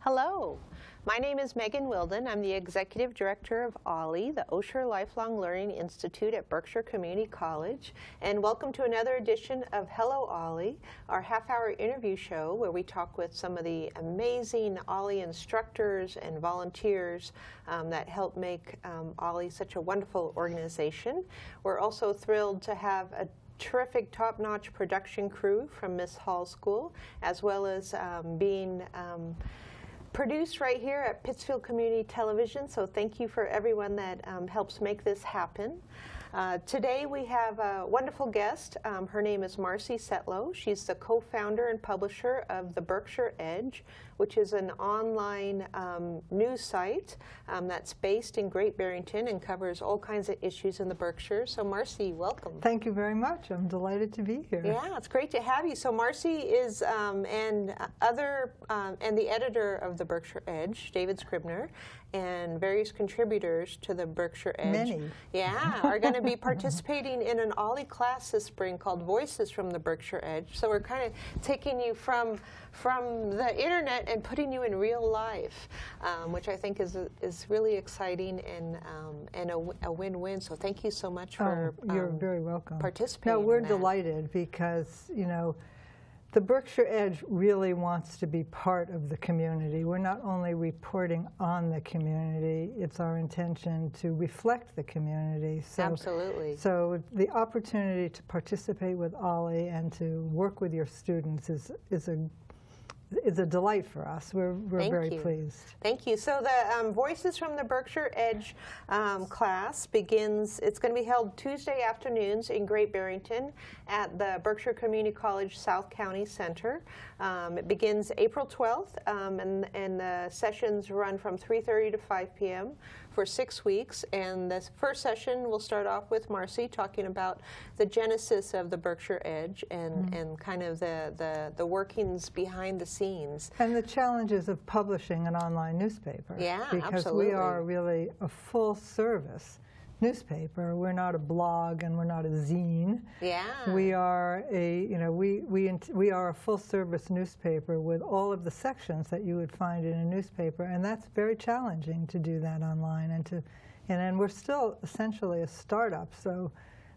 Hello, my name is Megan Wilden. I'm the Executive Director of OLLI, the Osher Lifelong Learning Institute at Berkshire Community College, and welcome to another edition of Hello OLLI, our half-hour interview show where we talk with some of the amazing OLLI instructors and volunteers that help make OLLI such a wonderful organization. We're also thrilled to have a terrific top-notch production crew from Miss Hall School, as well as being produced right here at Pittsfield Community Television, so thank you for everyone that helps make this happen. Today we have a wonderful guest. Her name is Marcie Setlow. She's the co-founder and publisher of the Berkshire Edge, which is an online news site that's based in Great Barrington and covers all kinds of issues in the Berkshires. So Marcie, welcome. Thank you very much. I'm delighted to be here. Yeah, it's great to have you. So Marcie is and the editor of the Berkshire Edge, David Scribner, and various contributors to the Berkshire Edge. Many. Yeah, are going to be participating in an OLLI class this spring called Voices from the Berkshire Edge. So we're kind of taking you from the internet and putting you in real life, which I think is really exciting and a win-win. So thank you so much for you're very welcome. Participating. No, we're delighted because, you know, the Berkshire Edge really wants to be part of the community. We're not only reporting on the community, it's our intention to reflect the community. So, absolutely. So the opportunity to participate with OLLI and to work with your students is a delight for us. We're very pleased. Thank you. So the Voices from the Berkshire Edge class begins, it's going to be held Tuesday afternoons in Great Barrington at the Berkshire Community College South County Center. It begins April 12th, and the sessions run from 3:30 to 5 p.m. for 6 weeks. And the first session will start off with Marcie talking about the genesis of the Berkshire Edge and kind of the workings behind the scenes. And the challenges of publishing an online newspaper. Yeah, because absolutely. We are really a full-service newspaper. We're not a blog and we're not a zine. Yeah. We are we are a full-service newspaper with all of the sections that you would find in a newspaper, and that's very challenging to do that online and we're still essentially a startup. So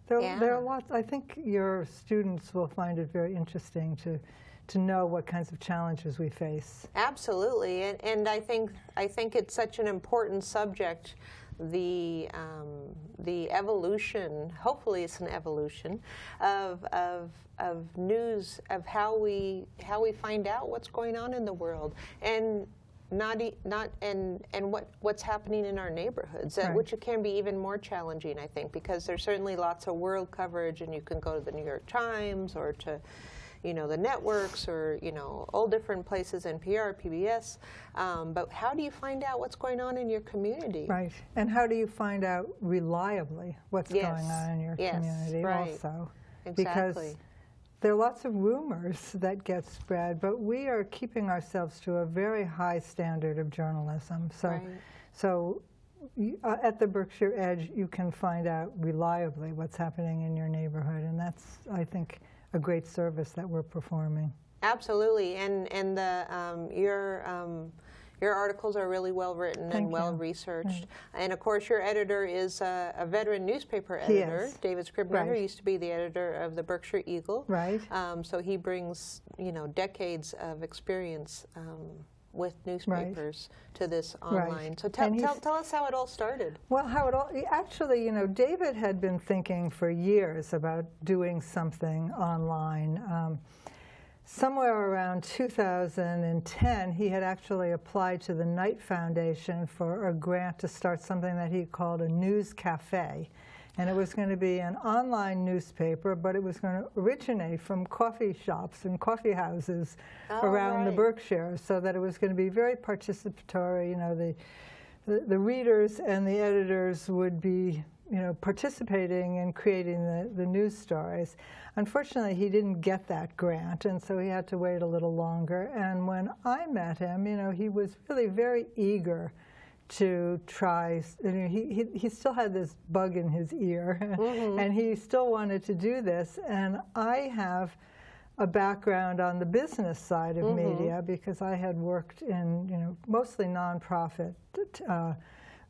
there are lots. I think your students will find it very interesting to know what kinds of challenges we face. Absolutely, and I think it's such an important subject. The evolution, hopefully it's an evolution of news, of how we find out what's going on in the world, and what's happening in our neighborhoods, right. Which can be even more challenging, I think, because there's certainly lots of world coverage, and you can go to the New York Times or to the networks or, all different places, NPR, PBS, but how do you find out what's going on in your community? Right, and how do you find out reliably what's going on in your community also? Exactly. Because there are lots of rumors that get spread, but we are keeping ourselves to a very high standard of journalism. So at the Berkshire Edge, you can find out reliably what's happening in your neighborhood, and that's, I think, a great service that we're performing. Absolutely, and your articles are really well written and well researched. Right. And of course, your editor is a veteran newspaper editor, David Scribner, who used to be the editor of the Berkshire Eagle. Right. So he brings decades of experience with newspapers to this online. Right. So tell us how it all started. Well, actually, David had been thinking for years about doing something online. Somewhere around 2010, he had actually applied to the Knight Foundation for a grant to start something that he called a news cafe. And it was going to be an online newspaper, but it was going to originate from coffee shops and coffee houses around the Berkshires, so that it was going to be very participatory. The readers and the editors would be participating in creating the news stories. Unfortunately, he didn't get that grant, and so he had to wait a little longer. And when I met him, he was really very eager to try. He still had this bug in his ear, and he still wanted to do this. And I have a background on the business side of media, because I had worked in, mostly nonprofit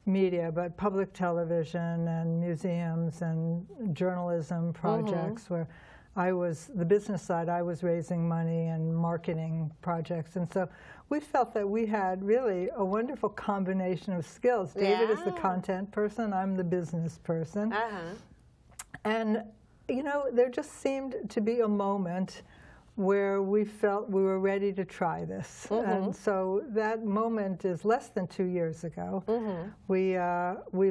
media, but public television and museums and journalism projects where I was, the business side, I was raising money and marketing projects. And so we felt that we had really a wonderful combination of skills. David is the content person, I'm the business person. And, there just seemed to be a moment where we felt we were ready to try this. And so that moment is less than 2 years ago. We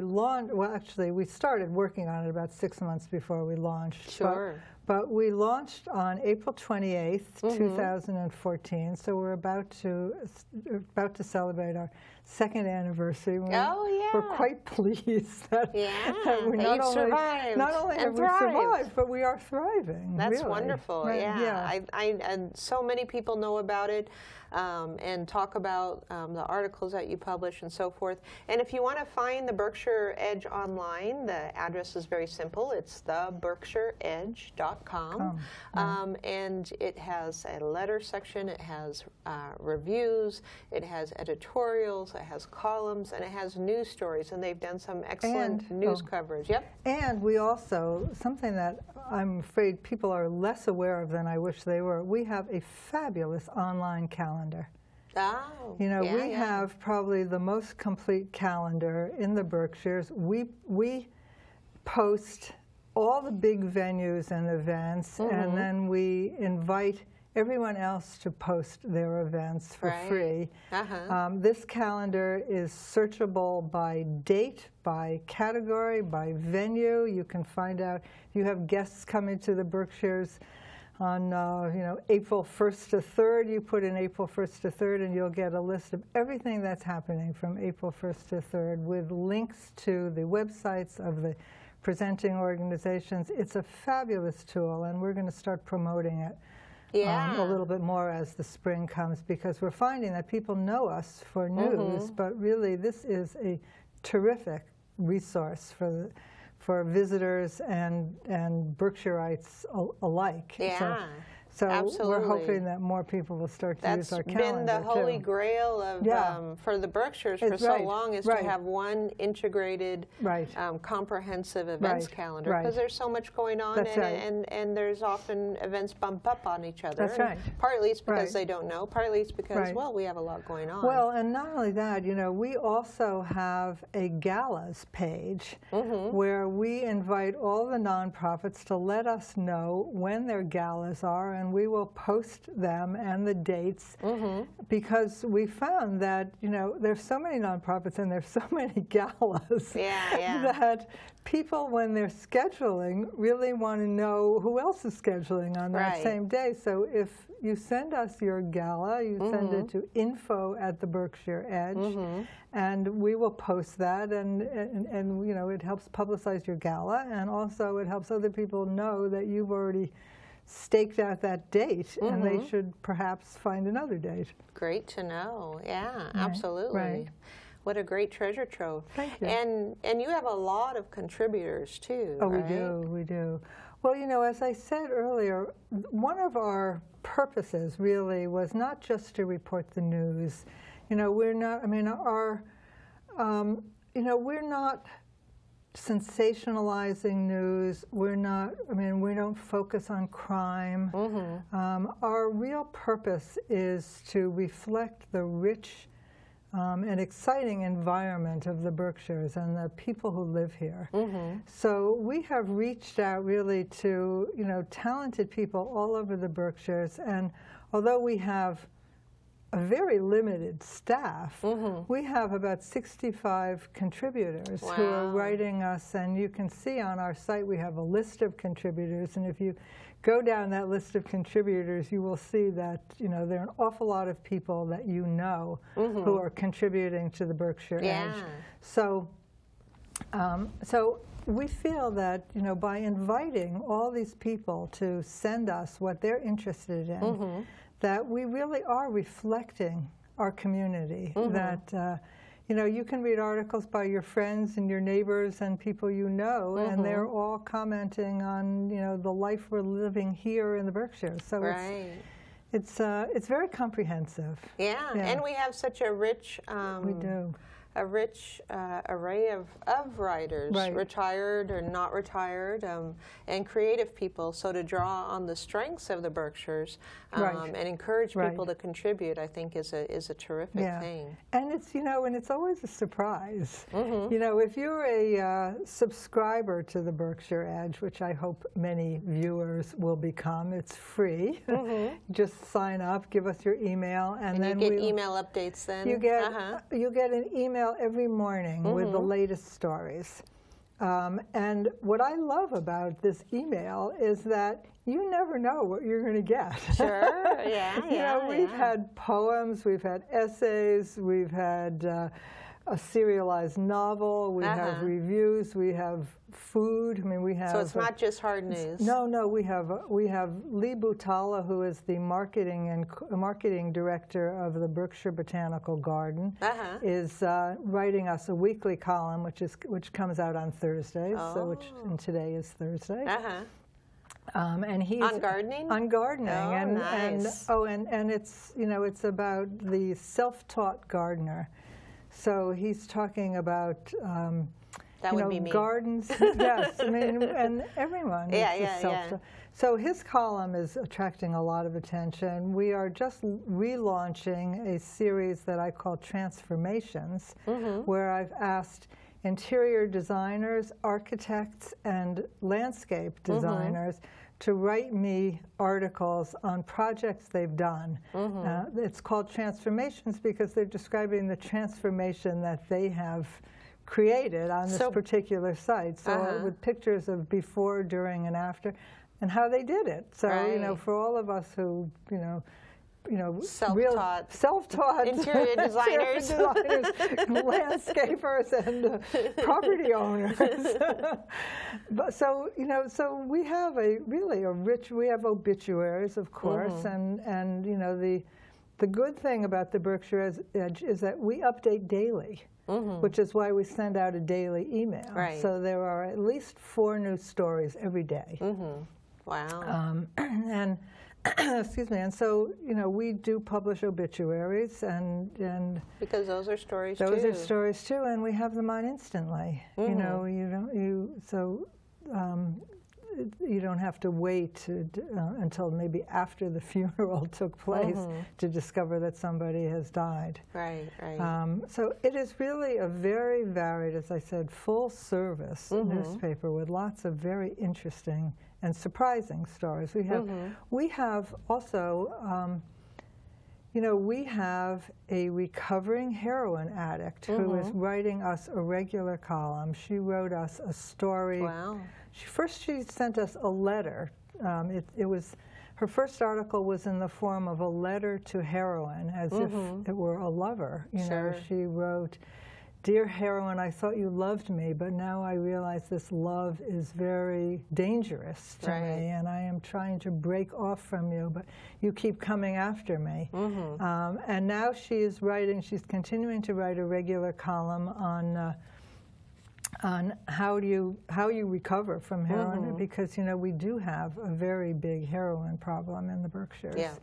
launched, well, actually, we started working on it about 6 months before we launched. But we launched on April 28th, 2014, so we're about to celebrate our second anniversary. We're quite pleased that, that we not only have we survived, but we are thriving. That's really. Wonderful. And so many people know about it and talk about the articles that you publish and so forth. And if you want to find the Berkshire Edge online, the address is very simple. It's theberkshireedge.com. And it has a letter section, it has reviews, it has editorials, it has columns, and it has news stories. And they've done some excellent news coverage. And we also, something that I'm afraid people are less aware of than I wish they were, we have a fabulous online calendar. We have probably the most complete calendar in the Berkshires. We post all the big venues and events, and then we invite everyone else to post their events for free. This calendar is searchable by date, by category, by venue. You can find out if you have guests coming to the Berkshires on April 1st to 3rd, you put in April 1st to 3rd, and you'll get a list of everything that's happening from April 1st to 3rd with links to the websites of the presenting organizations. It's a fabulous tool, and we're going to start promoting it a little bit more as the spring comes, because we're finding that people know us for news, but really this is a terrific resource for visitors and Berkshirites alike. So we're hoping that more people will start to use our calendar. That's been the holy grail of for the Berkshires for so long, is to have one integrated, comprehensive events calendar, because there's so much going on, and there's often events bump up on each other. Partly it's because they don't know, partly it's because, well, we have a lot going on. Well, and not only that, we also have a galas page where we invite all the nonprofits to let us know when their galas are, and we will post them and the dates, because we found that there's so many nonprofits and there's so many galas that people, when they're scheduling, really want to know who else is scheduling on that same day. So if you send us your gala, you send it to info@the-Berkshire Edge, and we will post that, and it helps publicize your gala, and also it helps other people know that you've already staked out that date, and they should perhaps find another date. Great to know. Absolutely. What a great treasure trove. Thank you. And you have a lot of contributors too. We do. Well, as I said earlier, one of our purposes really was not just to report the news. We're not, we're not sensationalizing news. We're not, we don't focus on crime. Our real purpose is to reflect the rich and exciting environment of the Berkshires and the people who live here. So we have reached out really to, talented people all over the Berkshires, and although we have a very limited staff, we have about 65 contributors who are writing us, and you can see on our site we have a list of contributors, and if you go down that list of contributors, you will see that there are an awful lot of people that who are contributing to the Berkshire Edge. So we feel that by inviting all these people to send us what they're interested in, that we really are reflecting our community, that you know, you can read articles by your friends and your neighbors and people you know, and they're all commenting on, you know, the life we're living here in the Berkshires. So it's very comprehensive. Yeah, and we have such a rich we do. A rich array of writers, retired or not retired, and creative people. So to draw on the strengths of the Berkshires and encourage people to contribute, I think is a terrific thing. And it's, you know, and it's always a surprise. You know, if you're a subscriber to the Berkshire Edge, which I hope many viewers will become, it's free. Just sign up, give us your email, and then you get email updates. Then you get an email every morning with the latest stories. And what I love about this email is that you never know what you're going to get. Sure, you know, we've had poems, we've had essays, we've had a serialized novel, we have reviews, we have food. I mean, we have. So it's not just hard news. No, we have Lee Butala, who is the marketing director of the Berkshire Botanical Garden, is writing us a weekly column, which comes out on Thursdays. And today is Thursday. And he's on gardening. On gardening, nice. and it's, you know, it's about the self-taught gardener. So he's talking about that would be me. Gardens. Yes, I mean, and everyone. So his column is attracting a lot of attention. We are just relaunching a series that I call Transformations, where I've asked interior designers, architects, and landscape designers to write me articles on projects they've done. It's called Transformations because they're describing the transformation that they have created on this particular site. So with pictures of before, during, and after, and how they did it. So you know, for all of us who self-taught interior designers, landscapers, and property owners. But so, you know, so we have really a rich. We have obituaries, of course, and you know, the good thing about the Berkshire Edge is that we update daily. Which is why we send out a daily email. So there are at least 4 new stories every day. Wow. And excuse me. And so, you know, we do publish obituaries, and because those are stories too. Those are stories too, and we have them on instantly. You know, you don't have to wait until maybe after the funeral took place to discover that somebody has died. So it is really a very varied, as I said, full-service newspaper with lots of very interesting and surprising stories. We have also, you know, we have a recovering heroin addict who is writing us a regular column. She wrote us a story. Wow. First, she sent us a letter. It was her first article was in the form of a letter to heroin, as if it were a lover. You know, she wrote, "Dear heroin, I thought you loved me, but now I realize this love is very dangerous to me, and I am trying to break off from you, but you keep coming after me." And now she's continuing to write a regular column on how you recover from heroin, because, you know, we do have a very big heroin problem in the Berkshires.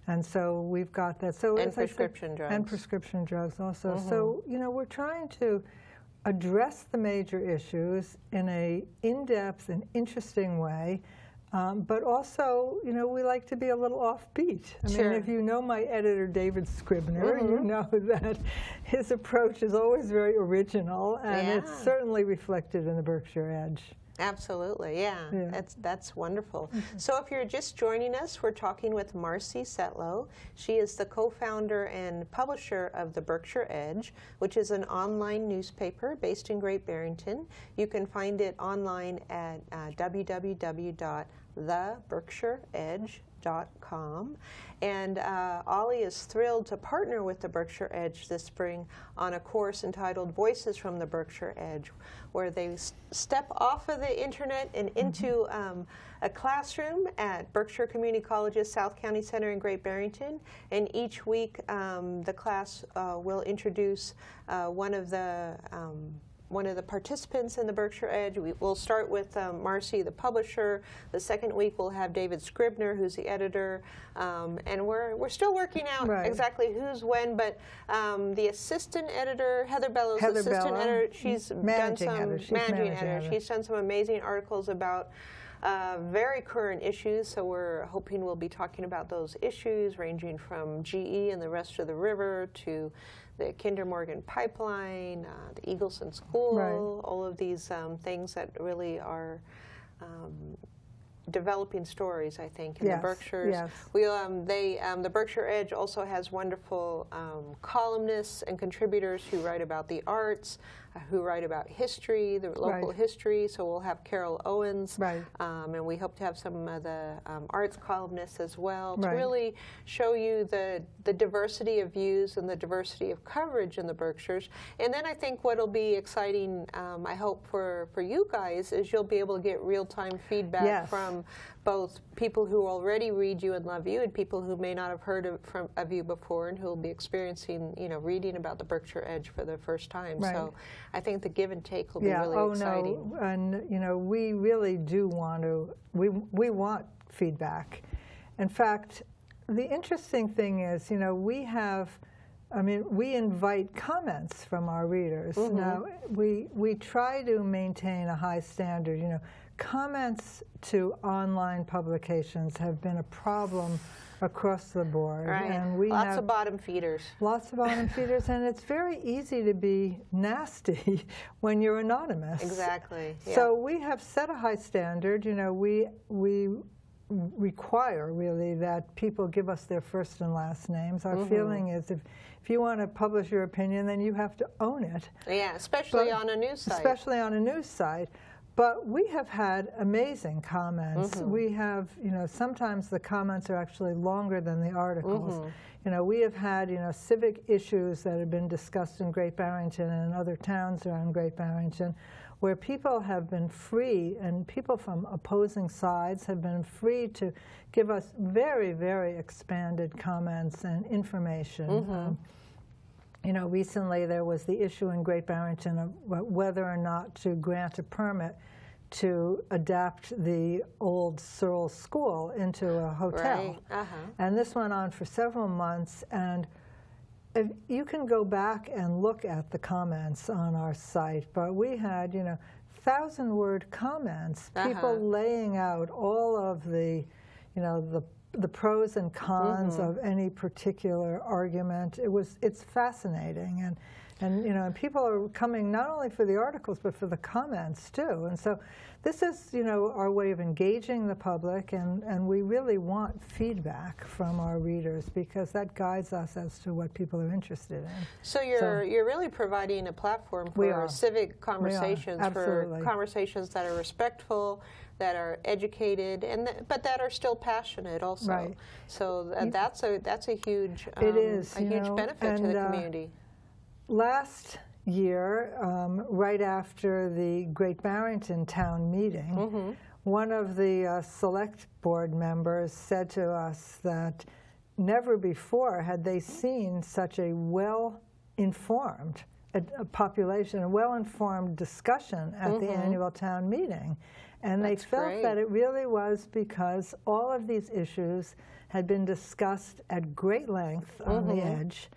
And so we've got that. So and prescription drugs. And prescription drugs also. So, you know, we're trying to address the major issues in a in-depth and interesting way. But also, you know, we like to be a little offbeat. I mean, if you know my editor, David Scribner, you know that his approach is always very original, and it's certainly reflected in the Berkshire Edge. Absolutely, that's wonderful. So if you're just joining us, we're talking with Marcie Setlow. She is the co-founder and publisher of the Berkshire Edge, which is an online newspaper based in Great Barrington. You can find it online at www.theberkshireedge.com. berkshireedge.com. And OLLI is thrilled to partner with the Berkshire Edge this spring on a course entitled Voices from the Berkshire Edge, where they step off of the internet and into a classroom at Berkshire Community College's South County Center in Great Barrington. And each week the class will introduce one of the participants in the Berkshire Edge. We'll start with Marcie, the publisher. The second week we'll have David Scribner, who's the editor. And we're still working out exactly who's when, but the assistant editor, Heather Bellows, assistant editor, she's managing editor. She's done some amazing articles about very current issues, so we're hoping we'll be talking about those issues ranging from GE and the rest of the river to the Kinder Morgan pipeline, the Eagleson School, all of these things that really are developing stories, I think, in the Berkshires. The Berkshire Edge also has wonderful columnists and contributors who write about the arts, who write about history, the local history. So we'll have Carol Owens, and we hope to have some of the arts columnists as well to really show you the diversity of views and the diversity of coverage in the Berkshires. And then I think what'll be exciting, I hope for you guys, is you'll be able to get real-time feedback from both people who already read you and love you and people who may not have heard of you before and who will be experiencing, reading about the Berkshire Edge for the first time. So I think the give and take will be really exciting. No, and we really do want to, we want feedback. In fact, the interesting thing is, we have, we invite comments from our readers. Now, we try to maintain a high standard. Comments to online publications have been a problem across the board. And we lots of bottom feeders. Lots of bottom feeders, and it's very easy to be nasty when you're anonymous. Exactly. So we have set a high standard. We require, really, that people give us their first and last names. Our feeling is if you want to publish your opinion, then you have to own it. Yeah, especially on a news site. Especially on a news site. But we have had amazing comments. We have, sometimes the comments are actually longer than the articles. We have had, civic issues that have been discussed in Great Barrington and in other towns around Great Barrington, where people have been free, and people from opposing sides have been free to give us very, very expanded comments and information. Recently there was the issue in Great Barrington of whether or not to grant a permit to adapt the old Searle School into a hotel. And this went on for several months, and you can go back and look at the comments on our site, but we had, 1,000-word comments, people laying out all of the, the pros and cons of any particular argument. It's fascinating, and people are coming not only for the articles but for the comments too. And so this is our way of engaging the public, and we really want feedback from our readers because that guides us as to what people are interested in. So you're really providing a platform for civic conversations, for conversations that are respectful, that are educated, but that are still passionate also. So that's a huge huge benefit to the community. Last year, right after the Great Barrington town meeting, one of the select board members said to us that never before had they seen such a well-informed population, a well-informed discussion at the annual town meeting. And they felt that it really was because all of these issues had been discussed at great length on the Edge,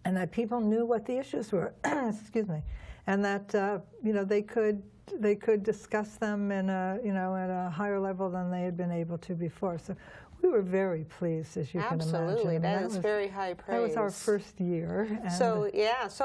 and that people knew what the issues were, excuse me, and that they could discuss them in a at a higher level than they had been able to before. So we were very pleased, as you can imagine. Absolutely, that is very high praise. That was our first year. And so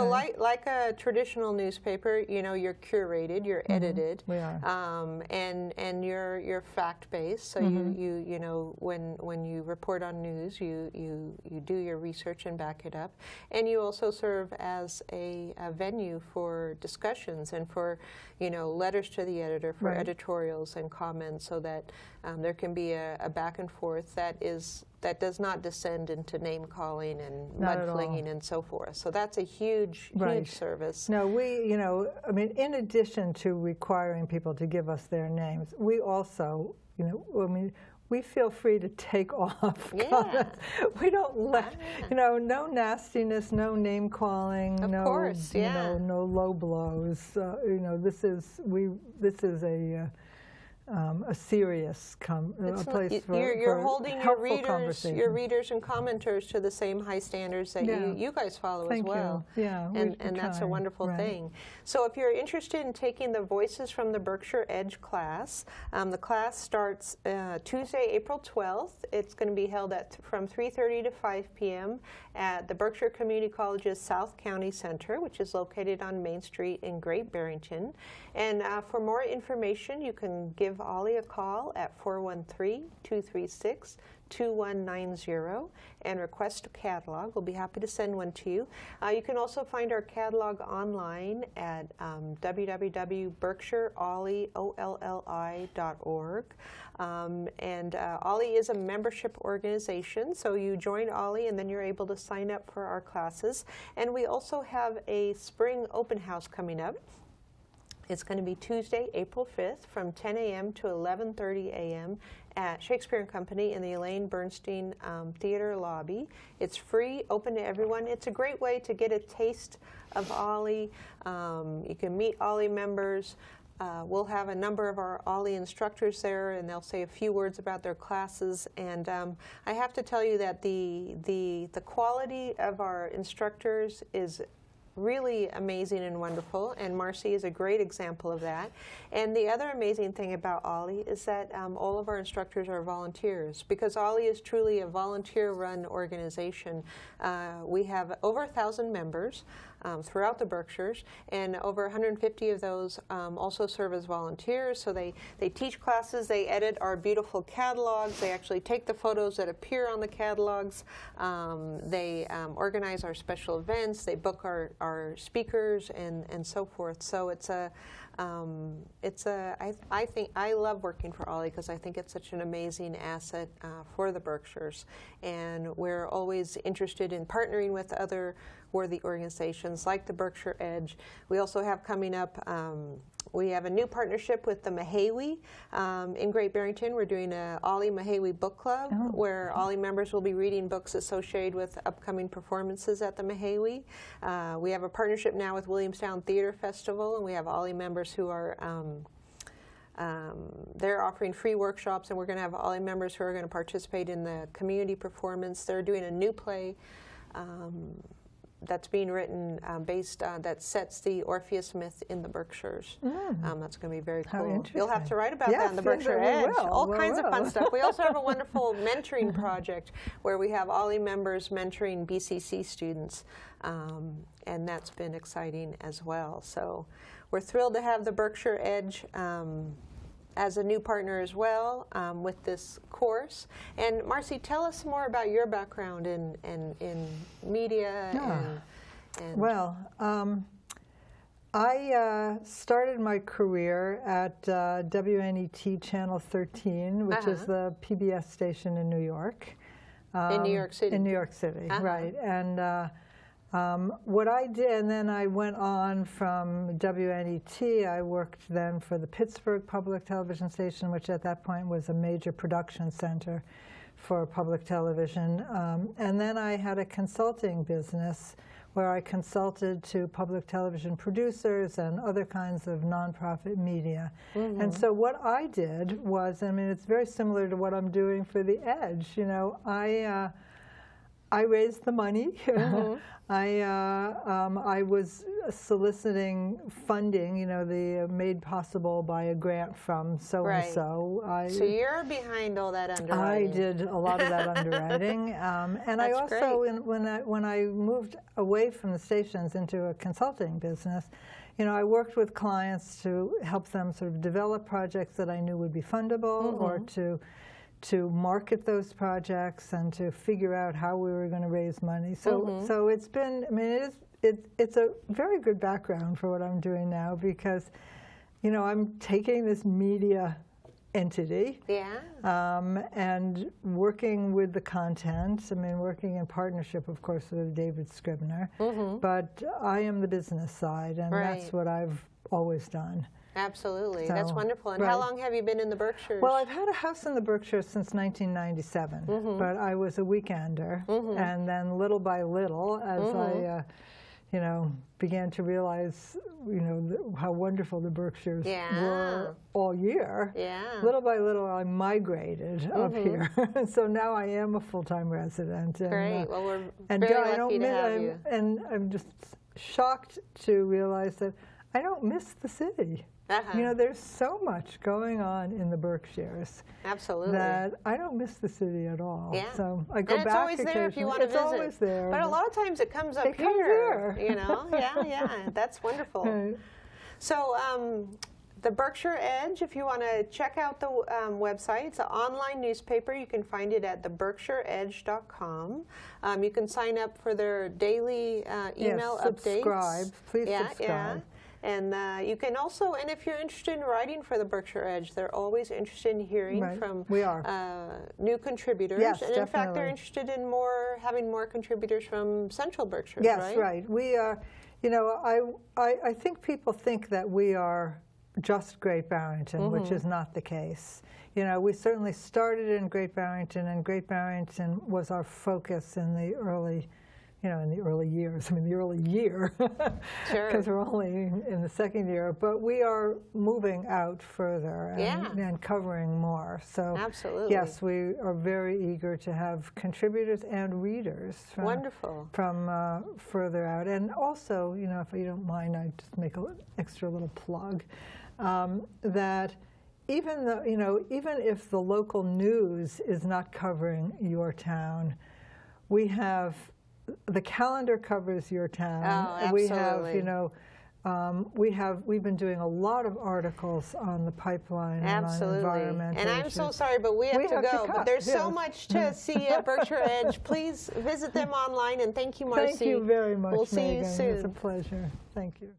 like a traditional newspaper, you're curated, you're edited, we are, and you're fact based. So you when you report on news, you do your research and back it up, and you also serve as a venue for discussions and for letters to the editor, for editorials and comments, so that there can be a back and forth with that does not descend into name calling and Not mud at flinging all. and so forth. So that's a huge, Right. huge service. No, I mean, in addition to requiring people to give us their names, we also, we feel free to take off. Yeah. We don't let, no nastiness, no name calling, Of course, yeah. no low blows. This is a serious place for you're holding your readers and commenters to the same high standards that you guys follow as well. Yeah, and that's a wonderful thing. So if you're interested in taking the Voices from the Berkshire Edge class, the class starts Tuesday, April 12th. It's going to be held from 3:30 to 5 p.m. at the Berkshire Community College's South County Center, which is located on Main Street in Great Barrington. And for more information, you can give OLLI a call at 413-236-2190 and request a catalog. We'll be happy to send one to you. You can also find our catalog online at www.berkshireolli.org. And OLLI is a membership organization, so you join OLLI and then you're able to sign up for our classes. And we also have a spring open house coming up. It's going to be Tuesday, April 5th from 10 a.m. to 11:30 a.m. at Shakespeare & Company in the Elaine Bernstein Theater lobby. It's free, open to everyone. It's a great way to get a taste of OLLI. You can meet OLLI members. We'll have a number of our OLLI instructors there, and they'll say a few words about their classes. And I have to tell you that the quality of our instructors is really amazing and wonderful, and Marcie is a great example of that. And the other amazing thing about OLLI is that all of our instructors are volunteers, because OLLI is truly a volunteer-run organization. We have over 1,000 members throughout the Berkshires, and over 150 of those also serve as volunteers. So they teach classes, they edit our beautiful catalogs, they actually take the photos that appear on the catalogs, they organize our special events, they book our speakers and so forth. So I think I love working for OLLI because I think it's such an amazing asset for the Berkshires, and we're always interested in partnering with other worthy organizations like the Berkshire Edge. We also have coming up, we have a new partnership with the Mahawi in Great Barrington. We're doing a OLLI Mahawi book club where OLLI members will be reading books associated with upcoming performances at the Mahawi. We have a partnership now with Williamstown Theater Festival, and we have OLLI members who are they're offering free workshops, and we're going to have OLLI members who are going to participate in the community performance. They're doing a new play that's being written that sets the Orpheus myth in the Berkshires. That's going to be very cool. You'll have to write about that in the Berkshire Edge. All kinds of fun stuff. We also have a wonderful mentoring project where we have OLLI members mentoring BCC students, and that's been exciting as well. So we're thrilled to have the Berkshire Edge as a new partner as well with this course. And Marcie, tell us more about your background in media. Well, I started my career at WNET Channel 13, which is the PBS station in New York. In New York City. In New York City, right. And what I did, and then I went on from WNET. I worked then for the Pittsburgh Public Television Station, which at that point was a major production center for public television. And then I had a consulting business where I consulted to public television producers and other kinds of nonprofit media. And so what I did was, I mean, it's very similar to what I'm doing for the Edge. You know, I raised the money. I was soliciting funding, you know, made possible by a grant from so-and-so. So you're behind all that underwriting. I did a lot of that underwriting. And I also, when I moved away from the stations into a consulting business, you know, I worked with clients to help them sort of develop projects that I knew would be fundable, or to market those projects and to figure out how we were going to raise money. So so it's been, I mean, it's a very good background for what I'm doing now, because, you know, I'm taking this media entity. Yeah. And working with the content, I mean, working in partnership, of course, with David Scribner. But I am the business side, and that's what I've always done. Absolutely. So, that's wonderful. And how long have you been in the Berkshires? Well, I've had a house in the Berkshires since 1997, but I was a weekender. And then little by little, as I you know, began to realize, you know, how wonderful the Berkshires were all year. Little by little, I migrated up here. So now I am a full-time resident. And, Great. Well, we're very lucky to have you. And I'm just shocked to realize that I don't miss the city. You know, there's so much going on in the Berkshires. Absolutely. That I don't miss the city at all. So I go back occasionally. It's always there if you want to visit. It's always there. But a lot of times it comes up here. You know, that's wonderful. Right. So the Berkshire Edge, if you want to check out the website, it's an online newspaper. You can find it at theberkshireedge.com. You can sign up for their daily email updates. Subscribe. Please subscribe. Yeah. And you can also, and if you're interested in writing for the Berkshire Edge, they're always interested in hearing from new contributors. Yes, and in fact, they're interested in having more contributors from Central Berkshire, yes, right? We are, you know, I think people think that we are just Great Barrington, which is not the case. You know, we certainly started in Great Barrington, and Great Barrington was our focus in the early, you know, in the early years. I mean, the early year, because we're only in the second year. But we are moving out further and covering more. So absolutely, yes, we are very eager to have contributors and readers from from further out. And also, you know, if you don't mind, I just make an extra little plug that even though, you know, even if the local news is not covering your town, we have. The calendar covers your town. Oh, absolutely. We have, you know, we've been doing a lot of articles on the pipeline and on environmental And I'm so sorry, but we have to go. But there's so much to see at Berkshire Edge. Please visit them online, and thank you, Marcie. Thank you very much, We'll see you soon. It's a pleasure. Thank you.